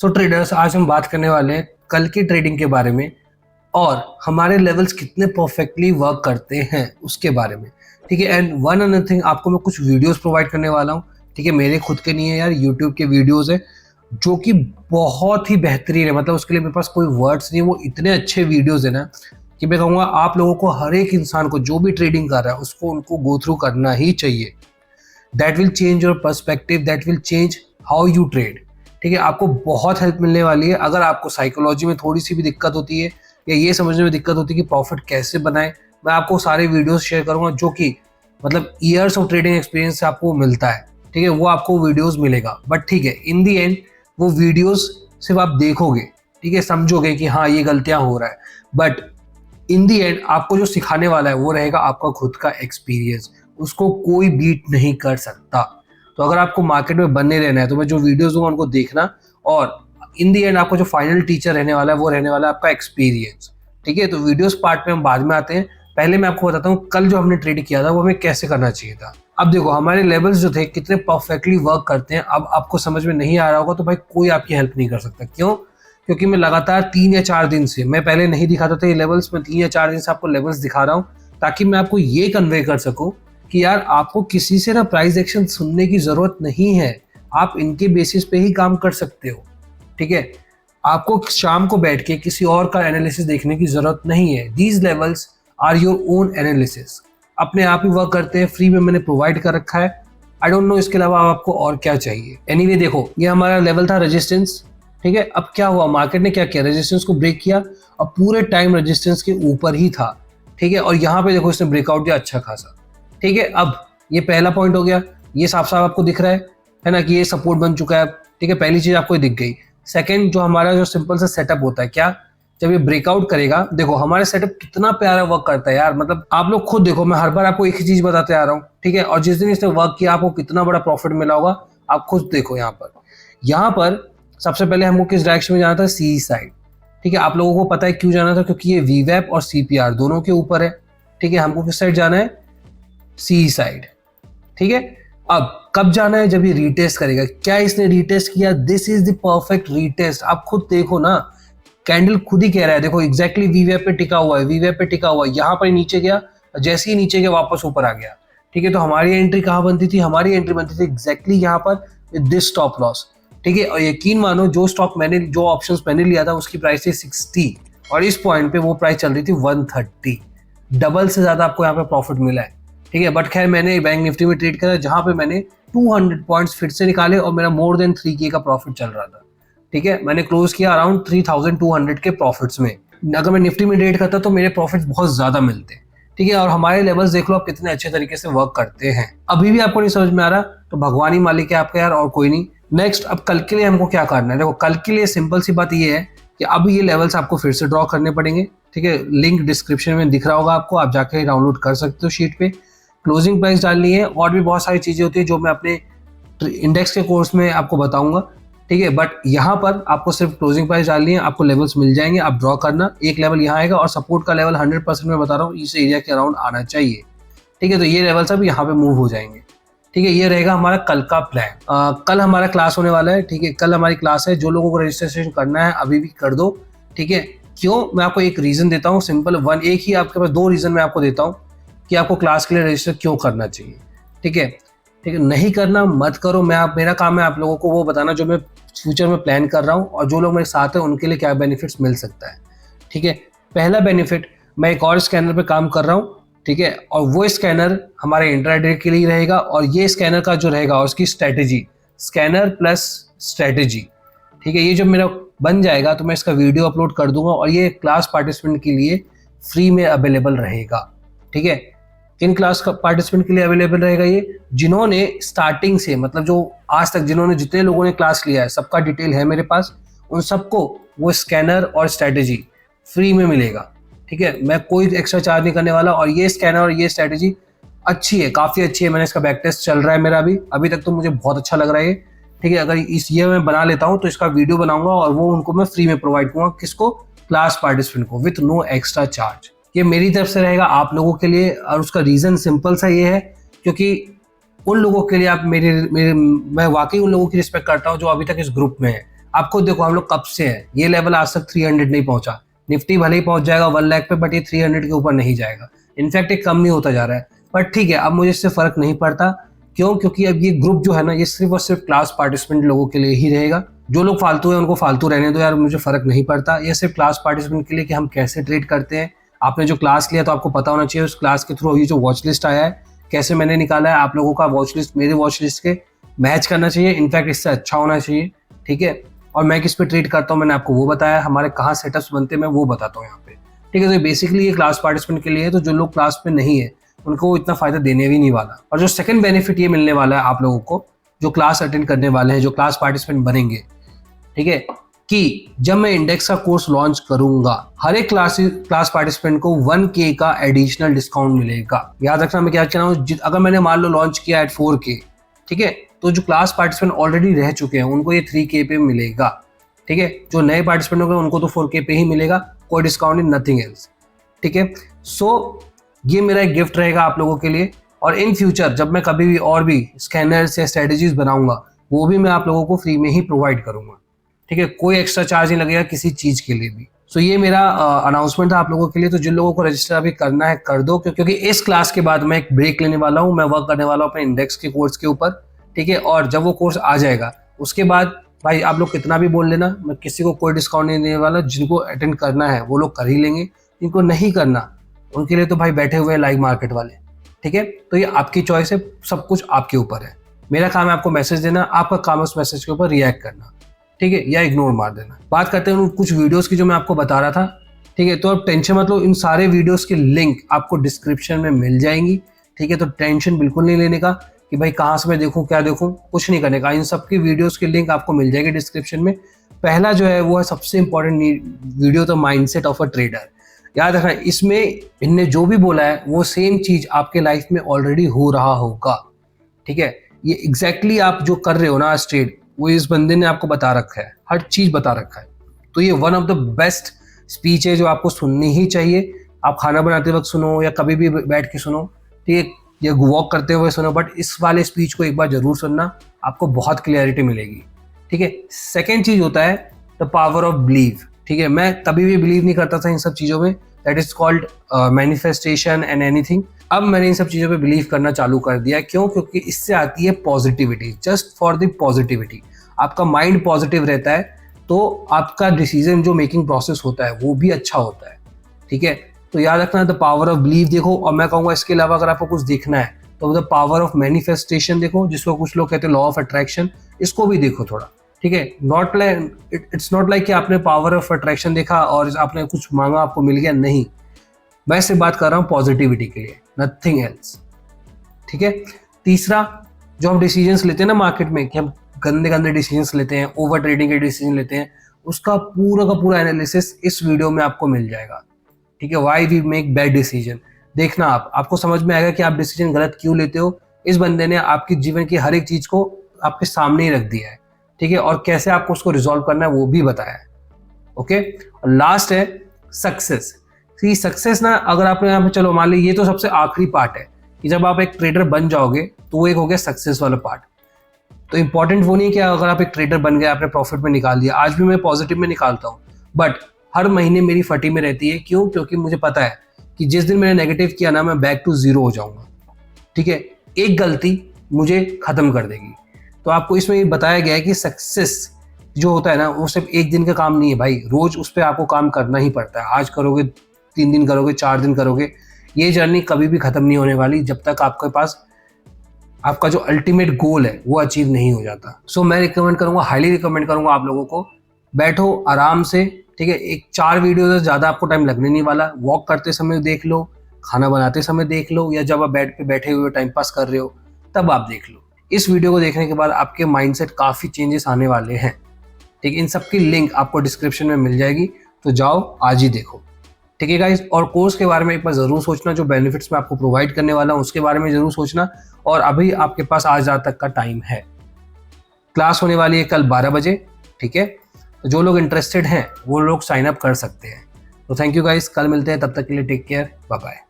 सो traders, आज हम बात करने वाले हैं कल की ट्रेडिंग के बारे में और हमारे लेवल्स कितने परफेक्टली वर्क करते हैं उसके बारे में। ठीक है, एंड वन अनदर थिंग, आपको मैं कुछ वीडियोस प्रोवाइड करने वाला हूँ। ठीक है, मेरे खुद के नहीं है यार, यूट्यूब के वीडियोस है जो कि बहुत ही बेहतरीन है। मतलब उसके लिए मेरे पास कोई वर्ड्स नहीं, वो इतने अच्छे वीडियोस है ना कि मैं कहूँगा आप लोगों को, हर एक इंसान को जो भी ट्रेडिंग कर रहा है उसको उनको गो थ्रू करना ही चाहिए। That will change your perspective, that will change how you trade. ठीक है, आपको बहुत हेल्प मिलने वाली है। अगर आपको साइकोलॉजी में थोड़ी सी भी दिक्कत होती है या ये समझने में दिक्कत होती है कि प्रॉफिट कैसे बनाए, मैं आपको सारे वीडियोस शेयर करूंगा जो कि मतलब ईयर्स ऑफ ट्रेडिंग एक्सपीरियंस से आपको मिलता है। ठीक है, वो आपको वीडियोस मिलेगा। बट ठीक है, इन दी एंड वो वीडियोस सिर्फ आप देखोगे, ठीक है, समझोगे कि हाँ ये गलतियां हो रहा है, बट इन दी एंड आपको जो सिखाने वाला है वो रहेगा आपका खुद का एक्सपीरियंस। उसको कोई बीट नहीं कर सकता। तो अगर आपको मार्केट में बनने रहना है तो मैं जो वीडियोस दूंगा उनको देखना, और इन दी एंड आपको जो फाइनल टीचर रहने वाला है वो रहने वाला है आपका एक्सपीरियंस। ठीक है, तो वीडियोस पार्ट में हम बाद में आते हैं। पहले मैं आपको बताता हूँ कल जो हमने ट्रेड किया था वो हमें कैसे करना चाहिए था। अब देखो, हमारे लेवल्स जो थे कितने परफेक्टली वर्क करते हैं। अब आपको समझ में नहीं आ रहा होगा तो भाई कोई आपकी हेल्प नहीं कर सकता। क्यों? क्योंकि मैं लगातार 3 या 4 दिन से, मैं पहले नहीं दिखाता था ये लेवल्स, मैं 3 या 4 दिन से आपको लेवल्स दिखा रहा हूँ ताकि मैं आपको ये कन्वे कर सकूं कि यार आपको किसी से ना प्राइस एक्शन सुनने की जरूरत नहीं है। आप इनके बेसिस पे ही काम कर सकते हो। ठीक है, आपको शाम को बैठ के किसी और का एनालिसिस देखने की जरूरत नहीं है। These levels are your own analysis, अपने आप ही वर्क करते हैं, फ्री में मैंने प्रोवाइड कर रखा है। आई डोंट नो इसके अलावा आपको और क्या चाहिए। एनीवे देखो, ये हमारा लेवल था रेजिस्टेंस। ठीक है, अब क्या हुआ, मार्केट ने क्या किया, रेजिस्टेंस को ब्रेक किया और पूरे टाइम रेजिस्टेंस के ऊपर ही था। ठीक है, और यहाँ पे देखो इसने ब्रेकआउट दिया अच्छा खासा। ठीक है, अब ये पहला पॉइंट हो गया, ये साफ साफ आपको दिख रहा है ना कि ये सपोर्ट बन चुका है। ठीक है, पहली चीज आपको दिख गई। सेकंड, जो हमारा जो सिंपल सा सेटअप होता है, क्या, जब ये ब्रेकआउट करेगा, देखो हमारा सेटअप कितना प्यारा वर्क करता है यार। मतलब आप लोग खुद देखो, मैं हर बार आपको एक ही चीज बताते आ रहा हूँ। ठीक है, और जिस दिन इसने वर्क किया आपको कितना बड़ा प्रॉफिट मिला होगा आप खुद देखो। यहाँ पर सबसे पहले हमको किस डायरेक्शन में जाना था, सी साइड। ठीक है, आप लोगों को पता है क्यों जाना था, क्योंकि ये वीवैप और सीपीआर दोनों के ऊपर है। ठीक है, हमको किस साइड जाना है, सी साइड। ठीक है, अब कब जाना है, जब ये रीटेस्ट करेगा। क्या इसने रीटेस्ट किया, this is the perfect retest. आप खुद देखो ना, कैंडल खुद ही कह रहा है, देखो एग्जैक्टली वीवैप पे टिका हुआ है, वीवैप पे टिका हुआ है। यहाँ पर नीचे गया, जैसे ही नीचे गया वापस ऊपर आ गया। ठीक है, तो हमारी एंट्री कहाँ बनती थी, हमारी एंट्री बनती थी एग्जैक्टली यहाँ पर विद दिस स्टॉप लॉस। ठीक है, और यकीन मानो जो स्टॉक मैंने, जो ऑप्शंस मैंने लिया था उसकी प्राइस थी 60 और इस पॉइंट पे वो प्राइस चल रही थी 130। डबल से ज्यादा आपको यहाँ पे प्रॉफिट मिला है। ठीक है, बट खैर मैंने बैंक निफ्टी में ट्रेड करा जहां पे मैंने 200 पॉइंट्स फिर से निकाले और मेरा मोर देन 3K का प्रॉफिट चल रहा था। ठीक है, मैंने क्लोज किया अराउंड 3200 के प्रॉफिट्स में। अगर मैं निफ्टी में ट्रेड करता तो मेरे प्रॉफिट बहुत ज्यादा मिलते। ठीक है, और हमारे लेवल्स देख लो आप कितने अच्छे तरीके से वर्क करते हैं। अभी भी आपको नहीं समझ में आ रहा तो भगवान ही मालिक है आपका यार, और कोई नहीं। नेक्स्ट, अब कल के लिए हमको क्या करना है, देखो कल के लिए सिंपल सी बात ये है कि अब ये लेवल्स आपको फिर से ड्रॉ करने पड़ेंगे। ठीक है, लिंक डिस्क्रिप्शन में दिख रहा होगा आपको, आप जाके डाउनलोड कर सकते हो शीट पे। क्लोजिंग प्राइस डालनी है और भी बहुत सारी चीजें होती है जो मैं अपने इंडेक्स के कोर्स में आपको बताऊंगा। ठीक है, बट यहाँ पर आपको सिर्फ क्लोजिंग प्राइस डालनी है, आपको लेवल्स मिल जाएंगे, आप ड्रॉ करना। एक लेवल यहाँ आएगा और सपोर्ट का लेवल 100% में बता रहा हूँ इस एरिया के अराउंड आना चाहिए। ठीक है, तो ये लेवल्स अब यहाँ पे मूव हो जाएंगे। ठीक है, ये रहेगा हमारा कल का प्लान। कल हमारा क्लास होने वाला है। ठीक है, कल हमारी क्लास है, जो लोगों को रजिस्ट्रेशन करना है अभी भी कर दो। ठीक है, क्यों, मैं आपको एक रीजन देता हूँ, सिंपल वन, एक ही आपके पास 2 रीजन मैं आपको देता हूँ कि आपको क्लास के लिए रजिस्टर क्यों करना चाहिए। ठीक है, ठीक है, नहीं करना मत करो। मेरा काम है आप लोगों को वो बताना जो मैं फ्यूचर में प्लान कर रहा हूँ और जो लोग मेरे साथ हैं उनके लिए क्या बेनिफिट्स मिल सकता है। ठीक है, पहला बेनिफिट, मैं एक और स्कैनर पे काम कर रहा हूँ। ठीक है, और वो स्कैनर हमारे इंट्राडे के लिए रहेगा और ये स्कैनर का जो रहेगा उसकी स्ट्रेटेजी, स्कैनर प्लस स्ट्रेटेजी। ठीक है, ये जब मेरा बन जाएगा तो मैं इसका वीडियो अपलोड कर दूंगा और ये क्लास पार्टिसिपेंट के लिए फ्री में अवेलेबल रहेगा। ठीक है, किन क्लास पार्टिसिपेंट के लिए अवेलेबल रहेगा, ये जिन्होंने स्टार्टिंग से, मतलब जो आज तक जिन्होंने, जितने लोगों ने क्लास लिया है सबका डिटेल है मेरे पास, उन सबको वो स्कैनर और स्ट्रेटेजी फ्री में मिलेगा। ठीक है, मैं कोई एक्स्ट्रा चार्ज नहीं करने वाला और ये स्कैनर और ये स्ट्रेटेजी अच्छी है, काफी अच्छी है। मैंने इसका बैक टेस्ट चल रहा है मेरा अभी तक तो मुझे बहुत अच्छा लग रहा है ये। ठीक है, अगर इस ये मैं बना लेता हूँ तो इसका वीडियो बनाऊंगा और वो उनको मैं फ्री में प्रोवाइड करूंगा, किसको, क्लास पार्टिसिपेंट को, विथ नो एक्स्ट्रा चार्ज। ये मेरी तरफ से रहेगा आप लोगों के लिए और उसका रीजन सिंपल सा ये है क्योंकि उन लोगों के लिए आप मैं वाकई उन लोगों की रिस्पेक्ट करता हूँ जो अभी तक इस ग्रुप में है। आपको देखो हम लोग कब से हैं, ये लेवल आज तक 300 नहीं पहुंचा। निफ्टी भले ही पहुंच जाएगा 1 लाख पे, बट ये 300 के ऊपर नहीं जाएगा। इनफैक्ट ये कम नहीं होता जा रहा है, बट ठीक है, अब मुझे इससे फर्क नहीं पड़ता। क्यों? क्योंकि अब ये ग्रुप जो है ना, ये सिर्फ और सिर्फ क्लास पार्टिसिपेंट लोगों के लिए ही रहेगा। जो लोग फालतू है उनको फालतू रहने दो यार, मुझे फर्क नहीं पड़ता। ये सिर्फ क्लास पार्टिसिपेंट के लिए कि हम कैसे ट्रेड करते हैं। आपने जो क्लास लिया तो आपको पता होना चाहिए उस क्लास के थ्रू ये जो वॉच लिस्ट आया है कैसे मैंने निकाला है। आप लोगों का वॉच लिस्ट मेरे वॉच लिस्ट के मैच करना चाहिए, इनफैक्ट इससे अच्छा होना चाहिए, ठीक है। और मैं किस पे ट्रेड करता हूँ मैंने आपको वो बताया, हमारे कहाँ सेटअप्स बनते हैं मैं वो बताता हूँ यहाँ पे, ठीक है। तो बेसिकली ये क्लास पार्टिसिपेंट के लिए है, तो जो लोग क्लास में नहीं है उनको इतना फायदा देने भी नहीं वाला। और जो सेकंड बेनिफिट ये मिलने वाला है आप लोगों को जो क्लास अटेंड करने वाले हैं, जो क्लास पार्टिसिपेंट बनेंगे, ठीक है, कि जब मैं इंडेक्स का कोर्स लॉन्च करूंगा हर एक क्लास पार्टिसिपेंट को 1K का एडिशनल डिस्काउंट मिलेगा। याद रखना मैं क्या कह रहा हूँ, अगर मैंने मान लो लॉन्च किया एट 4K, ठीक है, तो जो क्लास पार्टिसिपेंट ऑलरेडी रह चुके हैं उनको ये 3K पे मिलेगा, ठीक है। जो नए पार्टिसिपेंट होंगे उनको तो 4K पे ही मिलेगा, कोई डिस्काउंट इन नथिंग एल्स, ठीक है। सो ये मेरा एक गिफ्ट रहेगा आप लोगों के लिए। और इन फ्यूचर जब मैं कभी भी और भी स्कैनर्स या स्ट्रेटजीज बनाऊंगा वो भी मैं आप लोगों को फ्री में ही प्रोवाइड करूंगा, ठीक है। कोई एक्स्ट्रा चार्ज नहीं लगेगा किसी चीज के लिए भी। सो ये मेरा अनाउंसमेंट था आप लोगों के लिए। तो जिन लोगों को रजिस्टर अभी करना है कर दो, क्योंकि इस क्लास के बाद मैं एक ब्रेक लेने वाला हूँ, मैं वर्क करने वाला हूँ अपने इंडेक्स के कोर्स के ऊपर, ठीक है। और जब वो कोर्स आ जाएगा उसके बाद भाई आप लोग कितना भी बोल लेना, मैं किसी को कोई डिस्काउंट नहीं देने वाला। जिनको अटेंड करना है वो लोग कर ही लेंगे, जिनको नहीं करना उनके लिए तो भाई बैठे हुए हैं लाइव मार्केट वाले, ठीक है। तो ये आपकी चॉइस है, सब कुछ आपके ऊपर है। मेरा काम है आपको मैसेज देना, आपका काम है उस मैसेज के ऊपर रिएक्ट करना, ठीक है, या इग्नोर मार देना। बात करते हैं उन कुछ वीडियोस की जो मैं आपको बता रहा था, ठीक है। तो अब टेंशन मत लो, इन सारे वीडियोस की लिंक आपको डिस्क्रिप्शन में मिल जाएंगी, ठीक है। तो टेंशन बिल्कुल नहीं लेने का कि भाई कहाँ से मैं देखूँ क्या देखूँ, कुछ नहीं करने का। इन सब की वीडियोस की लिंक आपको मिल जाएगी डिस्क्रिप्शन में। पहला जो है वो है सबसे important video, the mindset of a trader. याद रखना इसमें इनने जो भी बोला है वो सेम चीज आपके लाइफ में ऑलरेडी हो रहा होगा, ठीक है। ये एग्जैक्टली आप जो कर रहे हो ना आज ट्रेड, वो इस बंदे ने आपको बता रखा है, हर चीज बता रखा है। तो ये one of the best speech है जो आपको सुननी ही चाहिए। आप खाना बनाते वक्त सुनो या कभी भी बैठ के सुनो, ठीक है, या वॉक करते हुए सुनो, बट इस वाले स्पीच को एक बार जरूर सुनना, आपको बहुत क्लियरिटी मिलेगी, ठीक है। सेकेंड चीज होता है द पावर ऑफ बिलीव, ठीक है। मैं कभी भी बिलीव नहीं करता था इन सब चीज़ों में, that is called manifestation and anything. अब मैंने इन सब चीज़ों पे बिलीव करना चालू कर दिया। क्यों? क्योंकि इससे आती है positivity, just for the positivity. आपका माइंड पॉजिटिव रहता है तो आपका डिसीजन जो मेकिंग प्रोसेस होता है वो भी अच्छा होता है, ठीक है। तो याद रखना द पावर ऑफ बिलीव देखो। और मैं कहूँगा इसके अलावा अगर आपको कुछ देखना है तो द पावर ऑफ मैनिफेस्टेशन देखो, जिसको कुछ लोग कहते हैं लॉ ऑफ अट्रैक्शन, इसको भी देखो थोड़ा, ठीक है। Not like it's not like कि आपने पावर ऑफ अट्रैक्शन देखा और आपने कुछ मांगा आपको मिल गया, नहीं। मैं सिर्फ बात कर रहा हूँ पॉजिटिविटी के लिए, नथिंग एल्स, ठीक है। तीसरा, जो हम डिसीजंस लेते हैं ना मार्केट में कि हम गंदे गंदे डिसीजंस लेते हैं, ओवर ट्रेडिंग के डिसीजन लेते हैं, उसका पूरा का पूरा एनालिसिस इस वीडियो में आपको मिल जाएगा, ठीक है। Why we make bad decision देखना, आपको समझ में आएगा कि आप डिसीजन गलत क्यों लेते हो। इस बंदे ने आपके जीवन की हर एक चीज को आपके सामने ही रख दिया है, ठीक है, और कैसे आपको उसको रिजॉल्व करना है वो भी बताया है, ओके। और लास्ट है सक्सेस। सक्सेस ना, अगर आपने यहाँ पे, चलो मान ली ये तो सबसे आखिरी पार्ट है कि जब आप एक ट्रेडर बन जाओगे तो वो एक हो गया सक्सेस वाला पार्ट। तो इंपॉर्टेंट वो नहीं है कि अगर आप एक ट्रेडर बन गए आपने प्रॉफिट में निकाल दिया, आज भी मैं पॉजिटिव में निकालता हूँ, बट हर महीने मेरी फटी में रहती है। क्यों? क्योंकि मुझे पता है कि जिस दिन मैंने नेगेटिव किया ना, मैं बैक टू जीरो हो जाऊंगा, ठीक है। एक गलती मुझे खत्म कर देगी। तो आपको इसमें ये बताया गया है कि सक्सेस जो होता है ना, वो सिर्फ एक दिन का काम नहीं है भाई, रोज उस पर आपको काम करना ही पड़ता है। आज करोगे, 3 दिन करोगे, 4 दिन करोगे, ये जर्नी कभी भी खत्म नहीं होने वाली जब तक आपके पास आपका जो अल्टीमेट गोल है वो अचीव नहीं हो जाता। सो मैं रिकमेंड करूंगा, हाईली रिकमेंड करूंगा आप लोगों को, बैठो आराम से, ठीक है। एक 4 वीडियो से ज़्यादा आपको टाइम लगने नहीं वाला। वॉक करते समय देख लो, खाना बनाते समय देख लो, या जब आप बेड पे बैठे हुए टाइम पास कर रहे हो तब आप देख लो। इस वीडियो को देखने के बाद आपके माइंडसेट काफ़ी चेंजेस आने वाले हैं, ठीक है। इन सब की लिंक आपको डिस्क्रिप्शन में मिल जाएगी, तो जाओ आज ही देखो, ठीक है गाइस। और कोर्स के बारे में एक बार ज़रूर सोचना, जो बेनिफिट्स मैं आपको प्रोवाइड करने वाला हूँ उसके बारे में ज़रूर सोचना। और अभी आपके पास आज रात तक का टाइम है। क्लास होने वाली है कल 12 बजे, ठीक है। तो जो लोग इंटरेस्टेड हैं वो लोग साइन अप कर सकते हैं। तो थैंक यू गाइस, कल मिलते हैं, तब तक के लिए टेक केयर, बाय बाय।